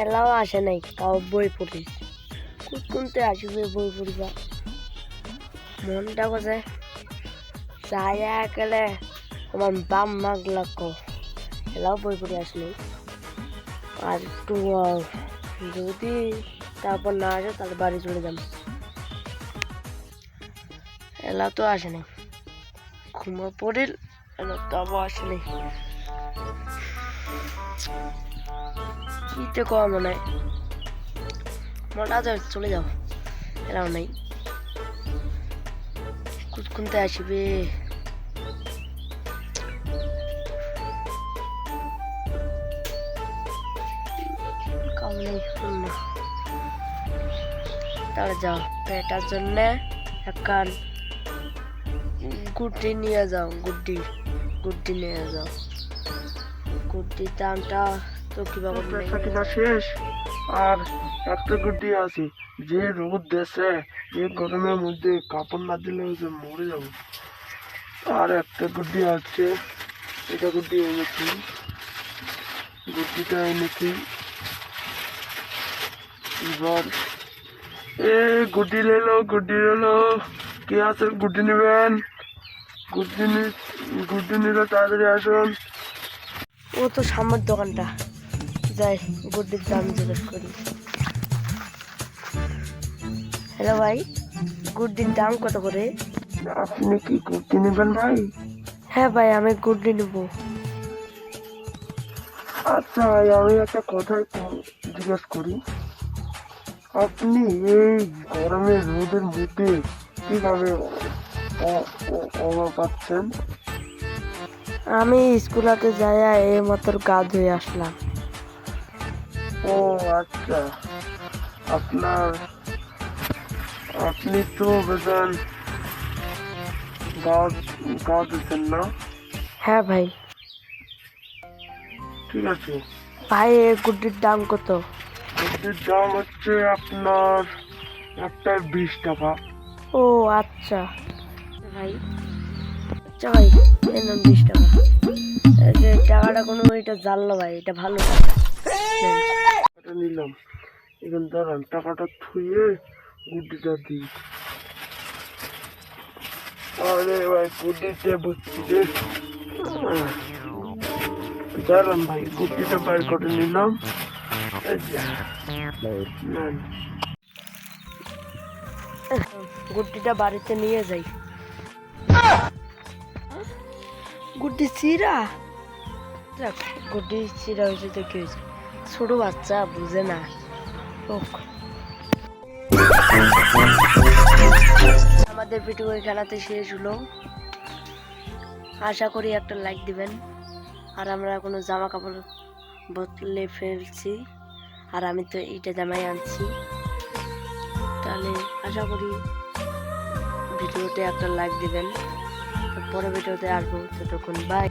Allow আসে নাই, তাও বই পড়িস। কোনতে আসবে বই পড়িবা? মনটা কোথায় যাই গেলে আমার বাম মাগ লাগো, এলাও বই পড়ে আসলে। আর একটু যদি তারপর না আসে তাহলে বাড়ি চলে যাবো। এলা তো আসে নাই, ঘুমা পড়িল, এলা তবু আসে নাই। কিতে কম মনে হয় মনটা তো চলে যাও, এলাও নাই। কোনতে আসবে? কাম নেই না, তাহলে যাও এটার জন্য একখান গুড্ডি নিয়ে যাও। গুড্ডি নিয়ে যাও। গুড্ডির দামটা তো কিভাবে কিনা শেষ, আর একটা গুড্ডি আছে। যে রোদ দেশে, এই গরমের মধ্যে কাপড় না দিলে যে মরে যাবো। আর একটা গুড্ডি আছে, এটা গুড্ডি এনেছি, গুড্ডিটা এনেছি। এবার গুড্ডি লেলো, কে আছেন গুড্ডি নেবেন? গুড্ডি নিলে তাড়াতাড়ি আসুন। ও তো সামনের দোকানটা, যাই গুড্ডির দাম জিজ্ঞেস করি। হ্যালো ভাই, গুড্ডির দাম কত করে? আপনি কি গুড্ডি নেবেন ভাই? হ্যাঁ ভাই, আমি গুড্ডি নেবো। আচ্ছা ভাই, আমি একটা কথা জিজ্ঞেস করি, আপনি এই গরমের রোদের মধ্যে কিভাবে পাচ্ছেন? আমি স্কুলাতে যাই এই মাত্র গা ধুয়ে আসলাম। ও আচ্ছা, আপনি তো বেতন গাও দিচ্ছেন না? হ্যাঁ ভাই। ঠিক আছে। ভাই এই গুড্ডির দাম কত? গুড্ডির দাম হচ্ছে আপনার একটা 20 টাকা। ও আচ্ছা ভাই, আচ্ছা ভাই, এই নাম 20 টাকা। এই যে টাকাটা কোনো এটা জানলো ভাই, এটা ভালো টাকা। নেন। টাকাটা নিলাম, এখন দাঁড়ান টাকাটা থুয়ে গুড্ডিটা দিই। আরে ভাই গুড্ডিতে বুঝছি যে, দাঁড়ান ভাই, গুড্ডিটা বাইর করে নিলাম। এই যে, নেন। গুড্ডিটা বাড়িতে নিয়ে যাই। গুড্ডি চিরা, গুড্ডি চিরা হয়েছে তো কি হয়েছে, ছোট বাচ্চা বুঝে না। আমাদের ভিডিও খেলাতে শেষ হলো, আশা করি একটা লাইক দিবেন। আর আমরা কোনো জামা কাপড় বদলে ফেলছি, আর আমি তো এইটা জামাই আনছি, তাহলে আশা করি ভিডিওতে একটা লাইক দিবেন। পরে ভিডিওতে আসবো, ততক্ষণ বাই।